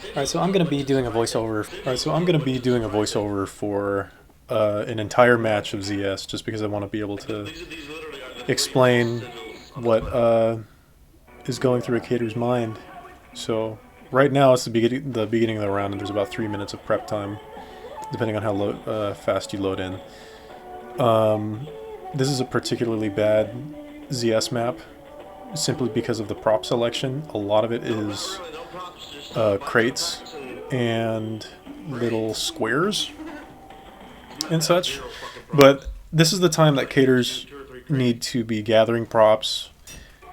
Alright, so I'm going to be doing a voiceover. Alright, so I'm going to be doing a voiceover for an entire match of ZS, just because I want to be able to explain what is going through a cader's mind. So right now it's the beginning of the round, and there's about 3 minutes of prep time, depending on how fast you load in. This is a particularly bad ZS map, simply because of the prop selection. A lot of it is crates and little squares and such. But this is the time that caders need to be gathering props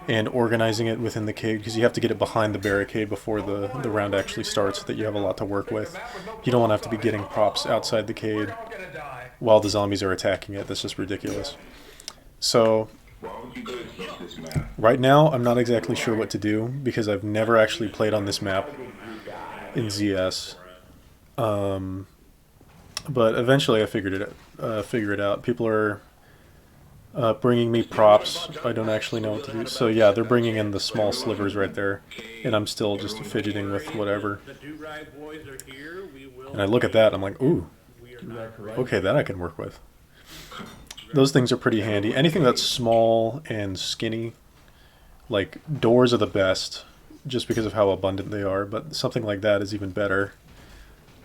and organizing it within the cade, because you have to get it behind the barricade before the round actually starts, so that you have a lot to work with. You don't want to have to be getting props outside the cade while the zombies are attacking it. That's just ridiculous. So right now I'm not exactly sure what to do, because I've never actually played on this map in ZS. But eventually I figure it out. People are bringing me props. I don't actually know what to do. So yeah, they're bringing in the small slivers right there, and I'm still just fidgeting with whatever. And I look at that, I'm like, ooh, okay, that I can work with. Those things are pretty handy. Anything that's small and skinny, like doors are the best, just because of how abundant they are, but something like that is even better.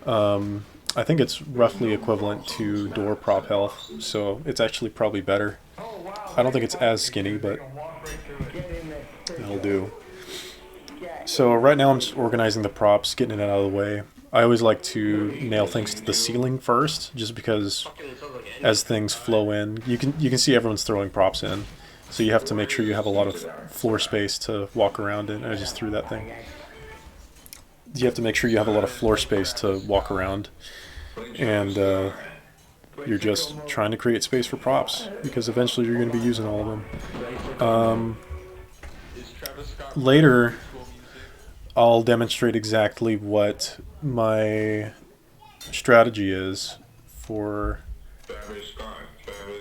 I think it's roughly equivalent to door prop health, so it's actually probably better. I don't think it's as skinny, but it'll do. So right now I'm just organizing the props, getting it out of the way. I always like to nail things to the ceiling first, just because as things flow in, you can see everyone's throwing props in, so you have to make sure you have a lot of floor space to walk around in. I just threw that thing. You have to make sure you have a lot of floor space to walk around, and you're just trying to create space for props, because eventually you're going to be using all of them. Later I'll demonstrate exactly what my strategy is for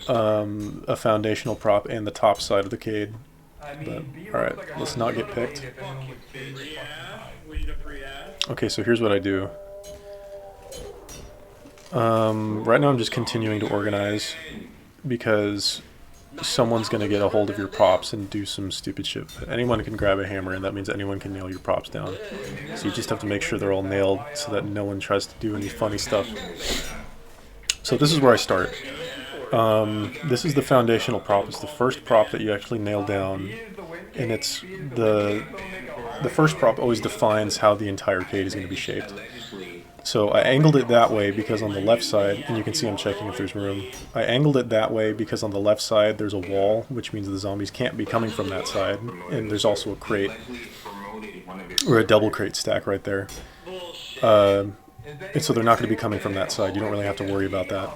a foundational prop and the top side of the cade. But alright, let's not get picked. Okay, so here's what I do. Right now I'm just continuing to organize, because someone's going to get a hold of your props and do some stupid shit. Anyone can grab a hammer, and that means anyone can nail your props down. So you just have to make sure they're all nailed, so that no one tries to do any funny stuff. So this is where I start. This is the foundational prop. It's the first prop that you actually nail down, and it's the first prop always defines how the entire cade is going to be shaped. So I angled it that way because on the left side, and you can see I'm checking if there's room, I angled it that way because on the left side there's a wall, which means the zombies can't be coming from that side, and there's also a crate, or a double crate stack right there. And so they're not going to be coming from that side. You don't really have to worry about that.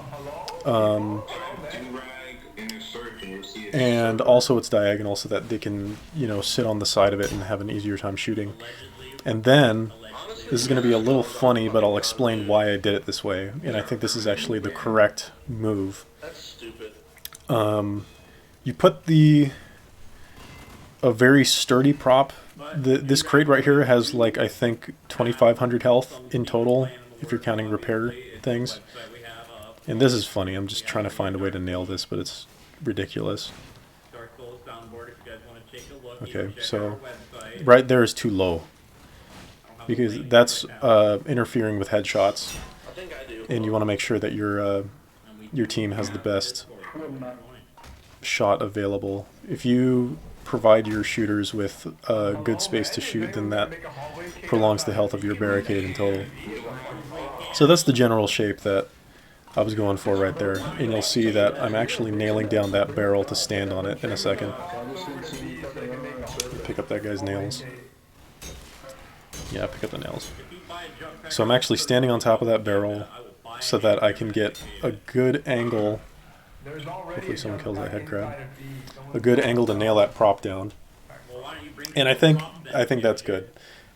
And also it's diagonal, so that they can, sit on the side of it and have an easier time shooting. And then this is going to be a little funny, but I'll explain why I did it this way, and I think this is actually the correct move. You put a very sturdy prop. This crate right here has, like, I think 2,500 health in total, if you're counting repair things. And this is funny. I'm just trying to find a way to nail this, but it's ridiculous. Okay, so right there is too low, because that's interfering with headshots, and you want to make sure that your team has the best shot available. If you provide your shooters with good space to shoot, then that prolongs the health of your barricade in total. So that's the general shape that I was going for right there, and you'll see that I'm actually nailing down that barrel to stand on it in a second. Pick up that guy's nails. Yeah, pick up the nails. So I'm actually standing on top of that barrel so that I can get a good angle. Hopefully someone kills that head crab. A good angle to nail that prop down. And I think that's good.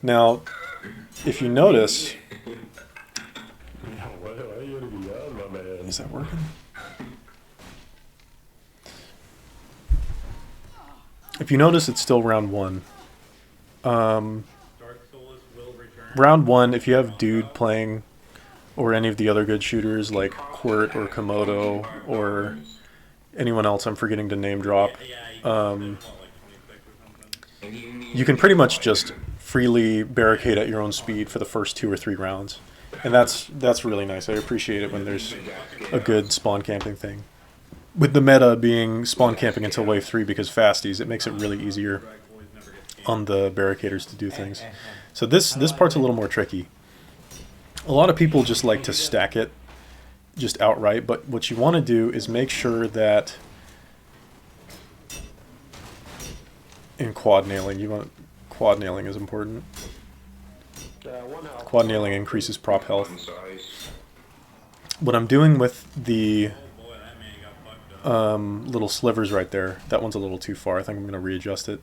Now, if you notice, is that working? If you notice, it's still round one. round one, if you have Dude playing, or any of the other good shooters like Quirt or Komodo or anyone else I'm forgetting to name drop, you can pretty much just freely barricade at your own speed for the first 2 or 3 rounds. And that's really nice. I appreciate it when there's a good spawn camping thing. With the meta being spawn camping until wave 3 because fasties, it makes it really easier on the barricaders to do things. So this part's a little more tricky. A lot of people just like to stack it just outright, but what you want to do is make sure that in quad nailing, quad nailing is important. Quad nailing increases prop health. What I'm doing with the little slivers right there, that one's a little too far, I think I'm going to readjust it,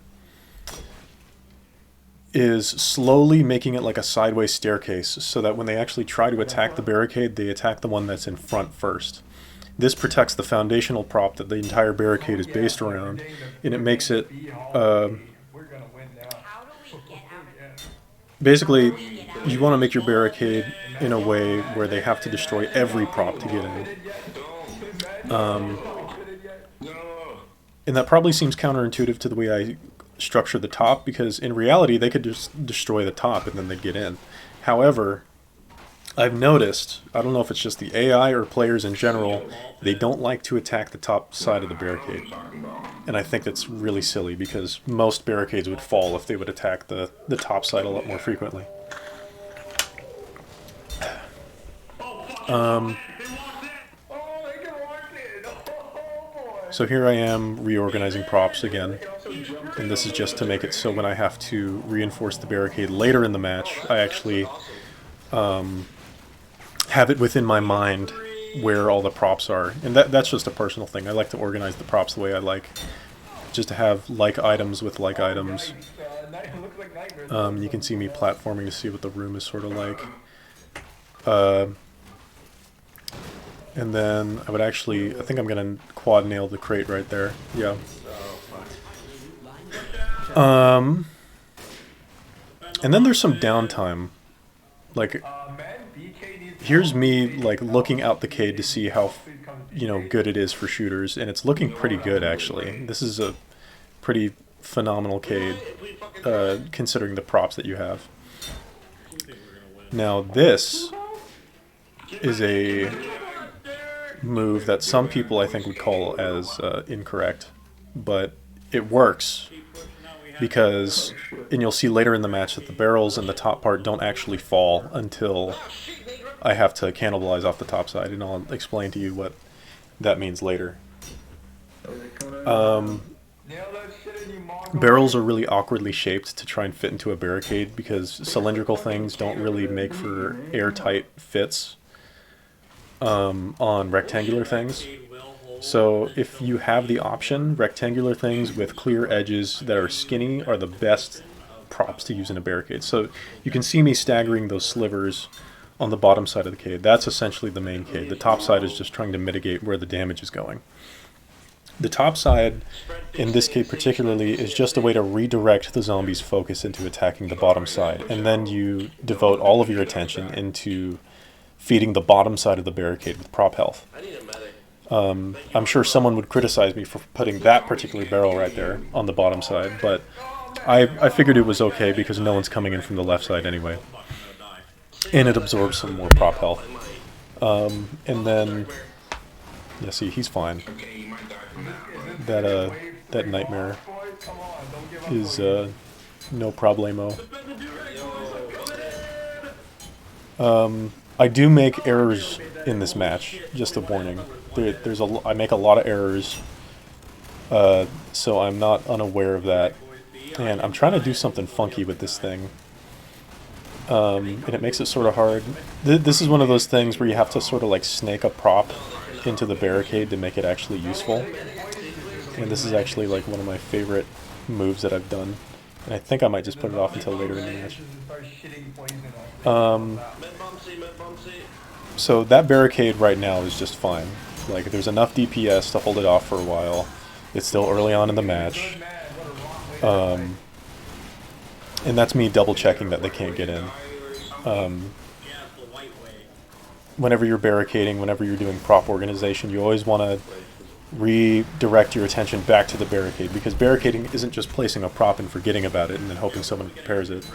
is slowly making it like a sideways staircase so that when they actually try to attack the barricade, they attack the one that's in front first. This protects the foundational prop that the entire barricade is based around, and it makes it basically, you want to make your barricade in a way where they have to destroy every prop to get in. And that probably seems counterintuitive to the way I structure the top, because in reality they could just destroy the top and then they'd get in. However, I've noticed, I don't know if it's just the AI or players in general, they don't like to attack the top side of the barricade. And I think that's really silly, because most barricades would fall if they would attack the top side a lot more frequently. So here I am reorganizing props again, and this is just to make it so when I have to reinforce the barricade later in the match, I actually have it within my mind where all the props are. And that's just a personal thing. I like to organize the props the way I like, just to have like items with like items. You can see me platforming to see what the room is sort of like. And then I would actually, I think I'm going to quad nail the crate right there. Yeah. And then there's some downtime. Like, here's me like looking out the cade to see how, good it is for shooters, and it's looking pretty good actually. This is a pretty phenomenal cade, considering the props that you have. Now this is a move that some people I think would call as incorrect, but it works because, and you'll see later in the match that the barrels in the top part don't actually fall until I have to cannibalize off the top side, and I'll explain to you what that means later. Barrels are really awkwardly shaped to try and fit into a barricade because cylindrical things don't really make for airtight fits on rectangular things. So if you have the option, rectangular things with clear edges that are skinny are the best props to use in a barricade. So you can see me staggering those slivers on the bottom side of the cade. That's essentially the main cade. The top side is just trying to mitigate where the damage is going. The top side, in this cade particularly, is just a way to redirect the zombie's focus into attacking the bottom side. And then you devote all of your attention into feeding the bottom side of the barricade with prop health. I'm sure someone would criticize me for putting that particular barrel right there on the bottom side, but I figured it was okay because no one's coming in from the left side anyway. And it absorbs some more prop health. And then, yeah, see, he's fine. That nightmare is no problemo. I do make errors in this match, just a warning. I make a lot of errors, so I'm not unaware of that. And I'm trying to do something funky with this thing. And it makes it sort of hard. This is one of those things where you have to sort of like snake a prop into the barricade to make it actually useful. And this is actually like one of my favorite moves that I've done. And I think I might just put it off until later in the match. So that barricade right now is just fine. Like, there's enough DPS to hold it off for a while. It's still early on in the match. And that's me double checking that they can't get in. whenever you're barricading, whenever you're doing prop organization, you always want to redirect your attention back to the barricade, because barricading isn't just placing a prop and forgetting about it and then hoping someone repairs it.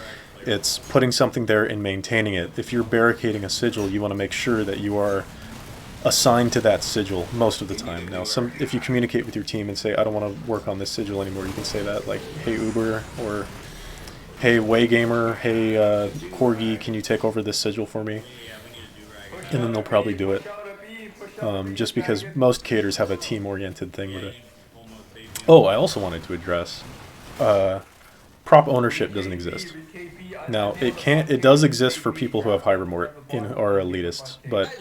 It's putting something there and maintaining it. If you're barricading a sigil, you want to make sure that you are assigned to that sigil most of the time. Now, if you communicate with your team and say, I don't want to work on this sigil anymore, you can say that, like, hey Uber, or hey Waygamer, hey Corgi, can you take over this sigil for me? And then they'll probably do it. Just because most caders have a team-oriented thing with it. Oh, I also wanted to address prop ownership doesn't exist. Now, it does exist for people who have high remort or elitists, but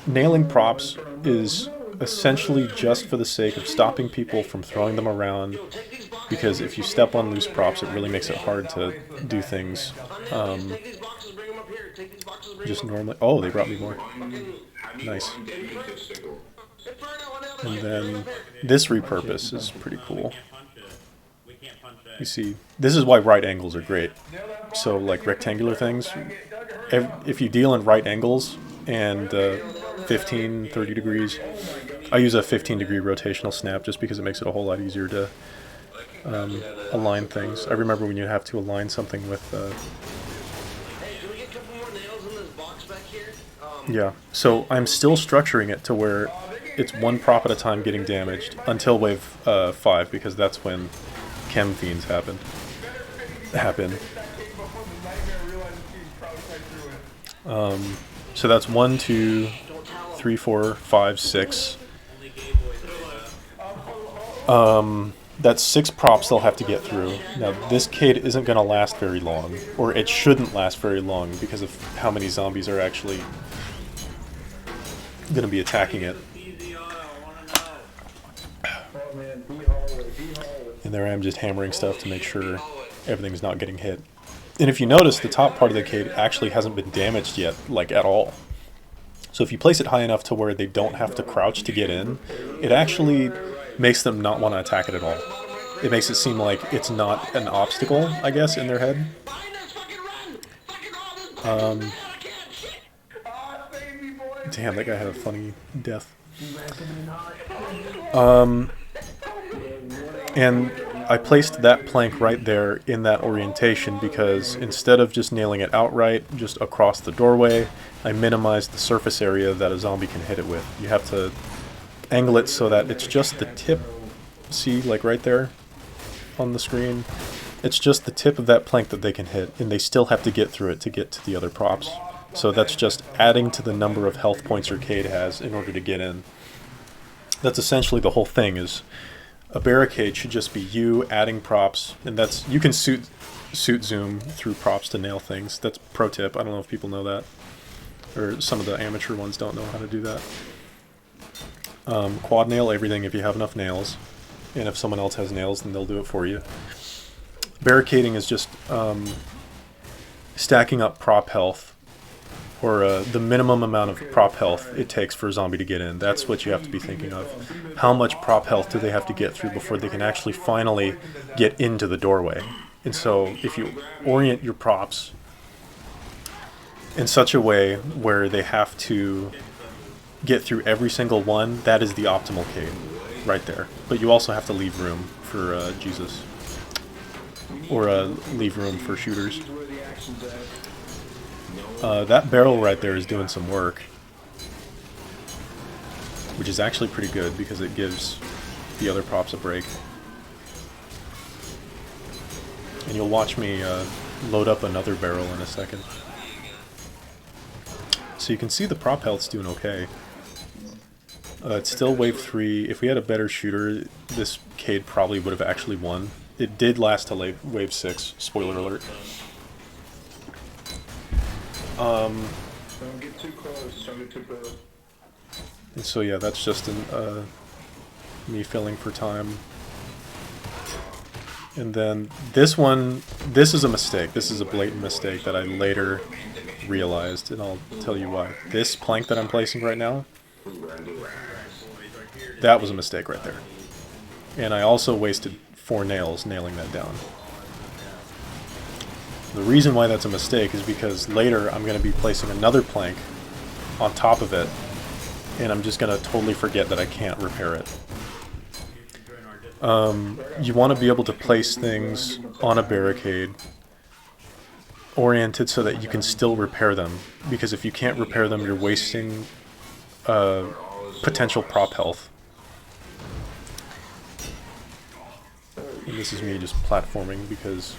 nailing props is essentially just for the sake of stopping people from throwing them around, because if you step on loose props, it really makes it hard to do things just normally. Oh, they brought me more. Nice. And then this repurpose is pretty cool. You see, this is why right angles are great. So like rectangular things, if you deal in right angles and 15, 30 degrees, I use a 15-degree rotational snap just because it makes it a whole lot easier to align things. I remember when you have to align something with yeah, so I'm still structuring it to where it's one prop at a time getting damaged until wave 5, because that's when chem fiends happen. So that's 1, 2, 3, 4, 5, 6. That's 6 props they'll have to get through. Now, this cade isn't going to last very long, or it shouldn't last very long because of how many zombies are actually going to be attacking it. And there I am just hammering stuff to make sure everything's not getting hit. And if you notice, the top part of the cade actually hasn't been damaged yet, like at all. So if you place it high enough to where they don't have to crouch to get in, it actually makes them not want to attack it at all. It makes it seem like it's not an obstacle, I guess, in their head. Damn, that guy had a funny death. And I placed that plank right there in that orientation because instead of just nailing it outright, just across the doorway, I minimized the surface area that a zombie can hit it with. You have to angle it so that it's just the tip. See, like right there on the screen? It's just the tip of that plank that they can hit, and they still have to get through it to get to the other props. So that's just adding to the number of health points your cade has in order to get in. That's essentially the whole thing. Is a barricade should just be you adding props, and that's, you can suit zoom through props to nail things. That's pro tip. I don't know if people know that, or some of the amateur ones don't know how to do that. Quad nail everything if you have enough nails, and if someone else has nails, then they'll do it for you. Barricading is just stacking up prop health, or the minimum amount of prop health it takes for a zombie to get in. That's what you have to be thinking of. How much prop health do they have to get through before they can actually finally get into the doorway? And so if you orient your props in such a way where they have to get through every single one, that is the optimal cade right there. But you also have to leave room for Jesus, or leave room for shooters. That barrel right there is doing some work, which is actually pretty good because it gives the other props a break. And you'll watch me load up another barrel in a second. So you can see the prop health's doing okay. It's still wave 3. If we had a better shooter, this cade probably would have actually won. It did last to wave 6, spoiler alert. Don't get too close, don't get too close. And so yeah, that's just me filling for time. And then this one, this is a mistake. This is a blatant mistake that I later realized, and I'll tell you why. This plank that I'm placing right now, that was a mistake right there. And I also wasted 4 nails nailing that down. The reason why that's a mistake is because later I'm going to be placing another plank on top of it, and I'm just going to totally forget that I can't repair it. You want to be able to place things on a barricade oriented so that you can still repair them, because if you can't repair them, you're wasting potential prop health. And this is me just platforming because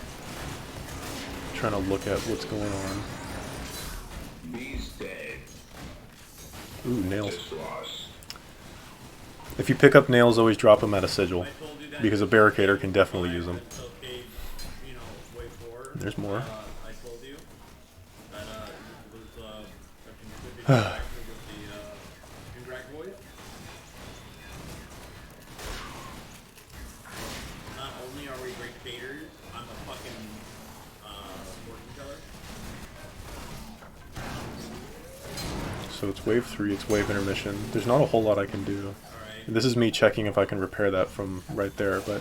I'm trying to look at what's going on. Ooh, nails. If you pick up nails, always drop them at a sigil, because a barricader can definitely use them. There's more. So it's wave 3, it's wave intermission. There's not a whole lot I can do. This is me checking if I can repair that from right there, but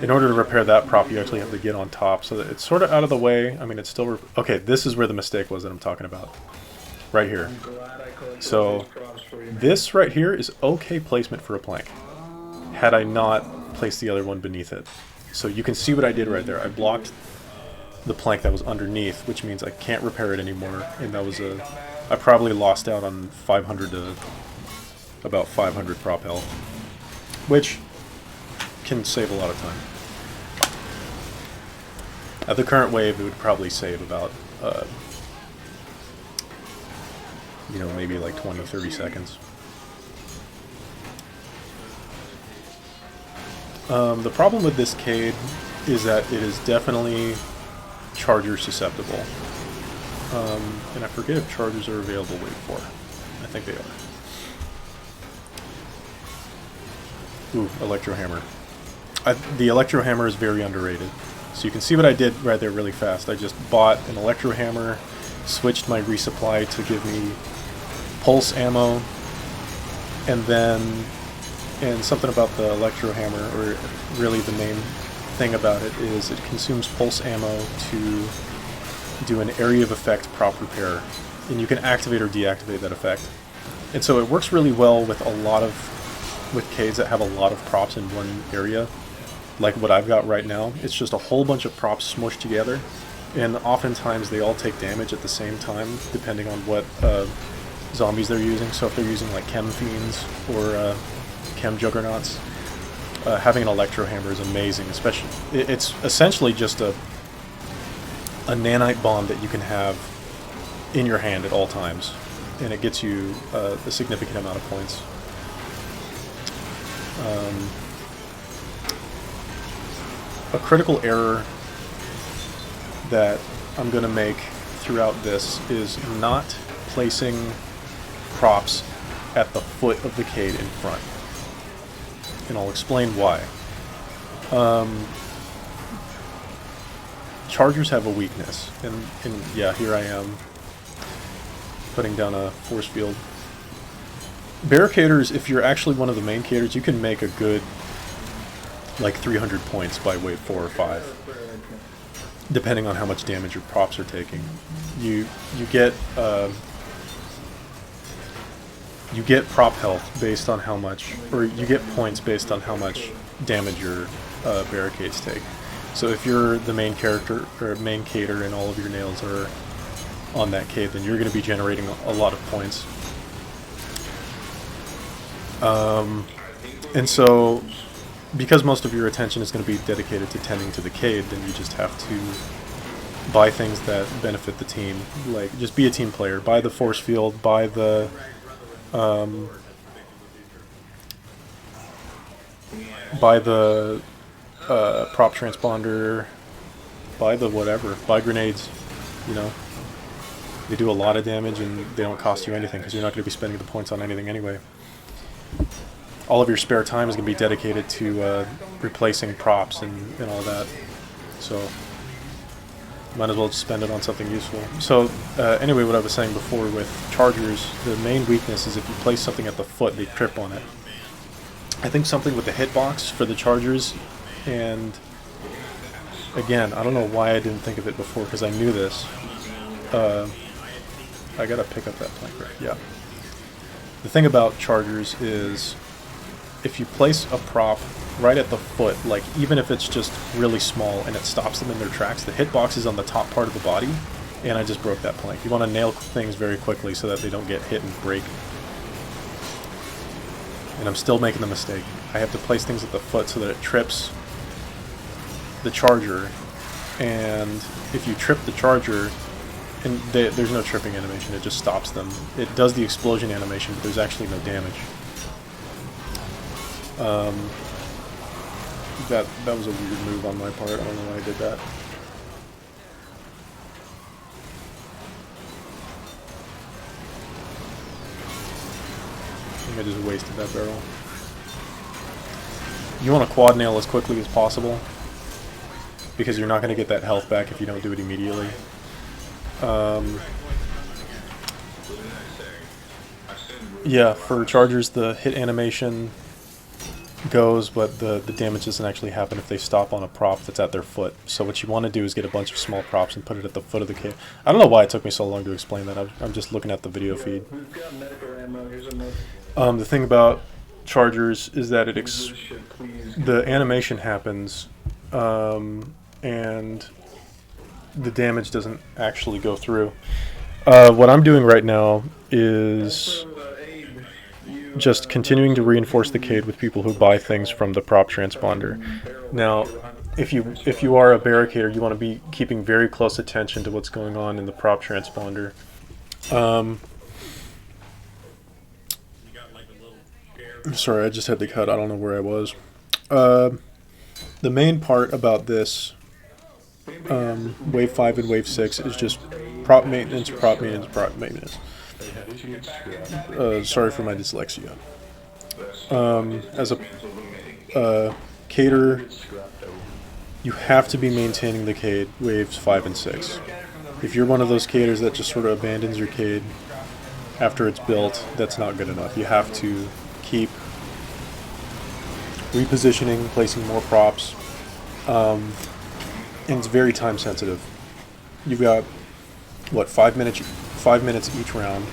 in order to repair that prop, you actually have to get on top, so that it's sort of out of the way. I mean, it's still... Okay, this is where the mistake was that I'm talking about. Right here. So this right here is okay placement for a plank, had I not placed the other one beneath it. So you can see what I did right there. I blocked the plank that was underneath, which means I can't repair it anymore, and that was a... I probably lost out on 500 to about 500 prop health, which can save a lot of time. At the current wave, it would probably save about, you know, maybe like 20-30 seconds. The problem with this cade is that it is definitely charger susceptible. And I forget if chargers are available wave 4. I think they are. Ooh, Electro Hammer. The Electro Hammer is very underrated. So you can see what I did right there really fast. I just bought an Electro Hammer, switched my resupply to give me pulse ammo, and then... And something about the Electro Hammer, or really the main thing about it, is it consumes pulse ammo to do an area of effect prop repair, and you can activate or deactivate that effect. And so it works really well with with cades that have a lot of props in one area, like what I've got right now. It's just a whole bunch of props smushed together, and oftentimes they all take damage at the same time, depending on what zombies they're using. So if they're using like chem fiends or chem juggernauts, having an Electro Hammer is amazing. Especially, it's essentially just a nanite bomb that you can have in your hand at all times, and it gets you a significant amount of points. A critical error that I'm going to make throughout this is not placing props at the foot of the cade in front, and I'll explain why. Chargers have a weakness, and yeah, here I am putting down a force field. Barricaders, if you're actually one of the main caders, you can make a good like 300 points by wave 4 or 5, depending on how much damage your props are taking. You get prop health based on how much, or you get points based on how much damage your barricades take. So if you're the main character or main cader and all of your nails are on that cade, then you're going to be generating a lot of points. And so, because most of your attention is going to be dedicated to tending to the cade, then you just have to buy things that benefit the team. Like, just be a team player. Buy the force field, buy the prop transponder, buy the whatever, buy grenades, you know. They do a lot of damage and they don't cost you anything because you're not going to be spending the points on anything anyway. All of your spare time is going to be dedicated to replacing props and all that, so might as well just spend it on something useful. So anyway, what I was saying before with chargers, the main weakness is if you place something at the foot, they trip on it. I think something with the hitbox for the chargers and again, I don't know why I didn't think of it before, because I knew this. I gotta pick up that plank right. Yeah. The thing about chargers is, if you place a prop right at the foot, like even if it's just really small and it stops them in their tracks, the hitbox is on the top part of the body, and I just broke that plank. You want to nail things very quickly so that they don't get hit and break. And I'm still making the mistake. I have to place things at the foot so that it trips the charger, and if you trip the charger, and there's no tripping animation, it just stops them. It does the explosion animation, but there's actually no damage. That was a weird move on my part. I don't know why I did that. I think I just wasted that barrel. You want to quad nail as quickly as possible, because you're not going to get that health back if you don't do it immediately. Yeah, for chargers, the hit animation goes, but the damage doesn't actually happen if they stop on a prop that's at their foot. So what you want to do is get a bunch of small props and put it at the foot of the cade. I don't know why it took me so long to explain that. I'm just looking at the video feed. The thing about chargers is that the animation happens, and the damage doesn't actually go through. What I'm doing right now is just continuing to reinforce the cade with people who buy things from the prop transponder. Now, if you are a barricader, you want to be keeping very close attention to what's going on in the prop transponder. Sorry, I just had to cut. I don't know where I was. The main part about this Wave 5 and Wave 6 is just prop maintenance, prop maintenance, prop maintenance. Sorry for my dyslexia. As a cader, you have to be maintaining the cade waves 5 and 6. If you're one of those caders that just sort of abandons your cade after it's built, that's not good enough. You have to keep repositioning, placing more props, and it's very time sensitive. You've got, what, 5 minutes each round.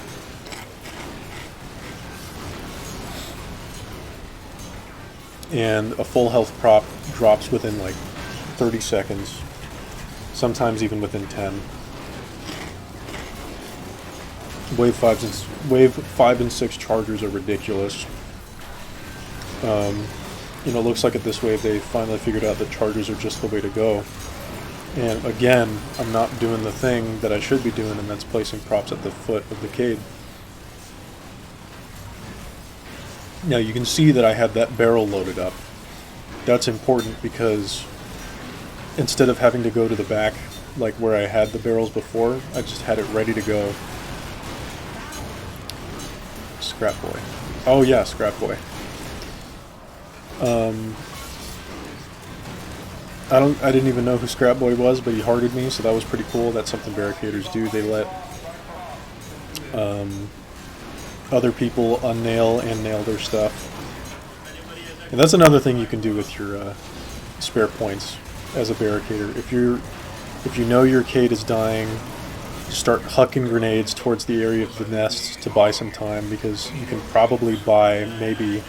And a full health prop drops within like 30 seconds, sometimes even within 10. Wave 5 and 6 chargers are ridiculous. It looks like at this wave they finally figured out that chargers are just the way to go. And again, I'm not doing the thing that I should be doing, and that's placing props at the foot of the cade. Now you can see that I had that barrel loaded up. That's important because instead of having to go to the back, like where I had the barrels before, I just had it ready to go. Scrap Boy. Oh yeah, Scrap Boy. I didn't even know who Scrap Boy was, but he hearted me, so that was pretty cool. That's something barricaders do. They let other people unnail and nail their stuff. And that's another thing you can do with your spare points as a barricader. If you know your cade is dying, start hucking grenades towards the area of the nests to buy some time, because you can probably buy maybe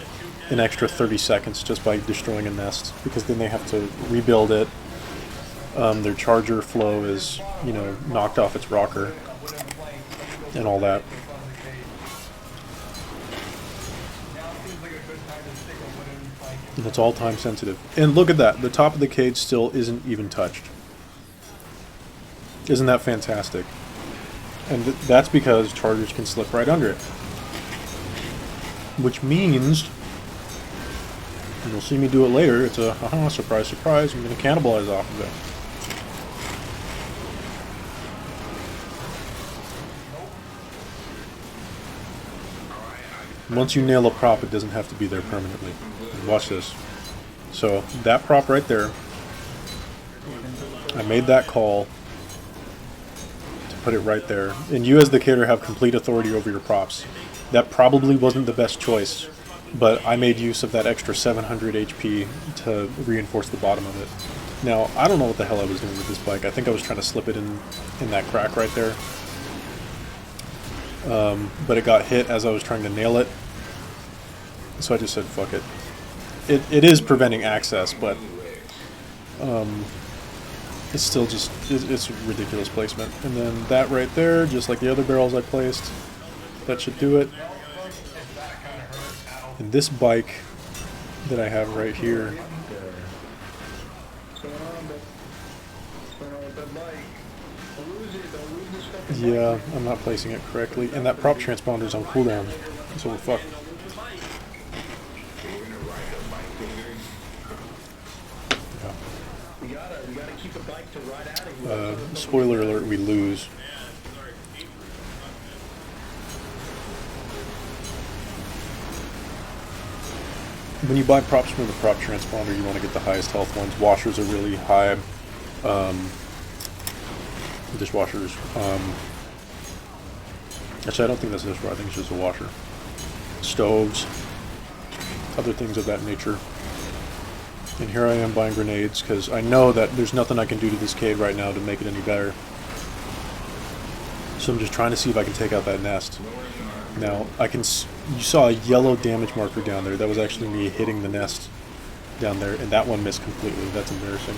an extra 30 seconds just by destroying a nest, because then they have to rebuild it. Their charger flow is, knocked off its rocker and all that. And it's all time sensitive. And look at that, the top of the cade still isn't even touched. Isn't that fantastic? And that's because chargers can slip right under it. Which means, and you'll see me do it later, it's a surprise, surprise, I'm going to cannibalize off of it. Once you nail a prop, it doesn't have to be there permanently. Watch this. So, that prop right there, I made that call to put it right there. And you as the cader have complete authority over your props. That probably wasn't the best choice, but I made use of that extra 700 HP to reinforce the bottom of it. Now, I don't know what the hell I was doing with this bike. I think I was trying to slip it in that crack right there. But it got hit as I was trying to nail it. So I just said, fuck it. It is preventing access, but it's still just, it's ridiculous placement. And then that right there, just like the other barrels I placed, that should do it. And this bike that I have right here, yeah, I'm not placing it correctly. And that prop transponder's on cooldown, so we're fucked. Spoiler alert, we lose. When you buy props from the prop transponder, you want to get the highest health ones. Washers are really high. Dishwashers. Actually, I don't think that's a dishwasher. I think it's just a washer. Stoves. Other things of that nature. And here I am buying grenades, because I know that there's nothing I can do to this cade right now to make it any better. So I'm just trying to see if I can take out that nest. Now, you saw a yellow damage marker down there. That was actually me hitting the nest down there, and that one missed completely. That's embarrassing.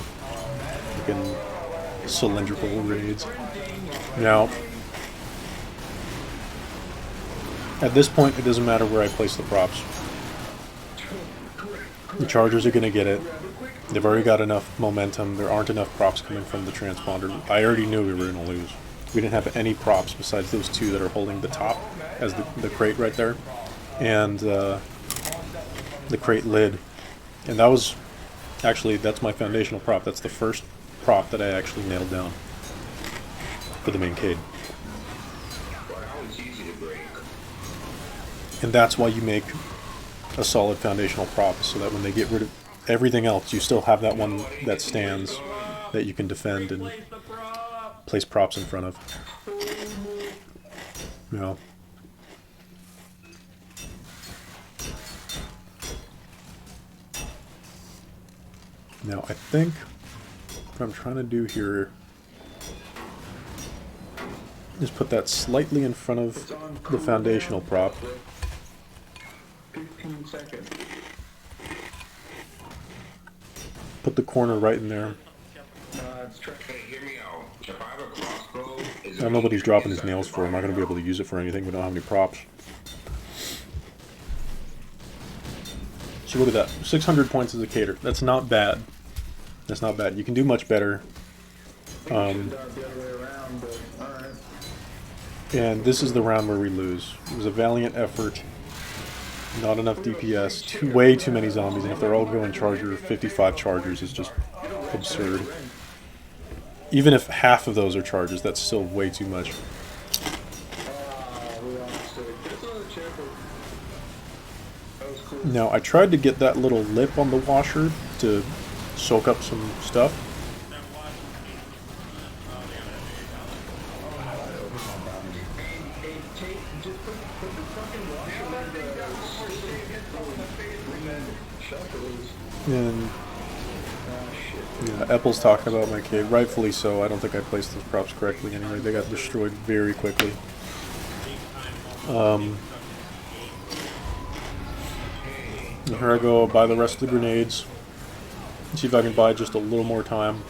Fucking cylindrical grenades. Now, at this point, it doesn't matter where I place the props. The chargers are going to get it. They've already got enough momentum. There aren't enough props coming from the transponder. I already knew we were going to lose. We didn't have any props besides those two that are holding the top as the crate right there. And the crate lid. And that was, actually, that's my foundational prop. That's the first prop that I actually nailed down for the main cade. And that's why you make a solid foundational prop, so that when they get rid of everything else, you still have that one that stands that you can defend and place props in front of. You know. Now I think what I'm trying to do here is put that slightly in front of the foundational prop. 15 seconds. Put the corner right in there. I don't know what he's dropping his nails for. I'm not going to be able to use it for anything. We don't have any props. So look at that. 600 points as a cader. That's not bad. That's not bad. You can do much better. And this is the round where we lose. It was a valiant effort. Not enough DPS. Way too many zombies. And if they're all going charger, 55 chargers is just absurd. Even if half of those are charges, that's still way too much. Now, I tried to get that little lip on the washer to soak up some stuff. And yeah, Apple's talking about my cade, rightfully so. I don't think I placed those props correctly anyway. They got destroyed very quickly. And here I go, buy the rest of the grenades. See if I can buy just a little more time.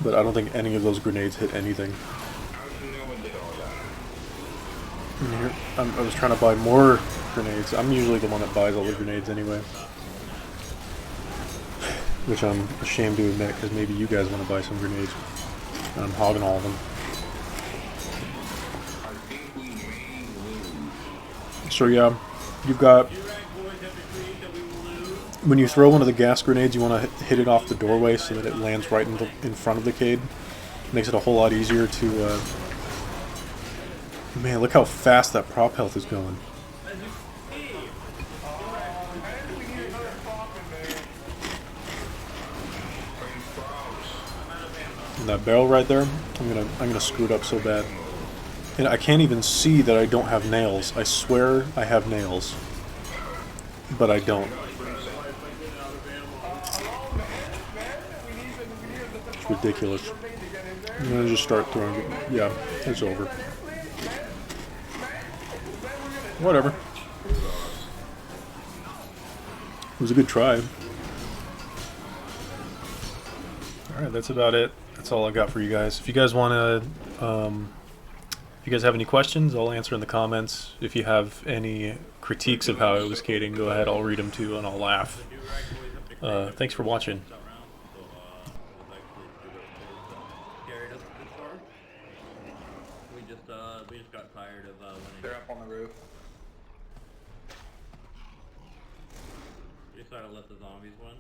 But I don't think any of those grenades hit anything. And here, I was trying to buy more grenades. I'm usually the one that buys all the grenades anyway. Which I'm ashamed to admit, because maybe you guys want to buy some grenades. And I'm hogging all of them. So yeah, you've got... When you throw one of the gas grenades, you want to hit it off the doorway so that it lands right in front of the cade. Makes it a whole lot easier to... Man, look how fast that prop health is going. And that barrel right there, I'm gonna screw it up so bad. And I can't even see that I don't have nails. I swear I have nails, but I don't. ridiculous. I'm gonna just start throwing it. Yeah, it's over. Whatever. It was a good try. Alright, that's about it. That's all I got for you guys. If you guys want to, if you guys have any questions, I'll answer in the comments. If you have any critiques of how I was cading, go ahead, I'll read them too and I'll laugh. Thanks for watching. We just got tired of winning. They're up on the roof. We decided to let the zombies win.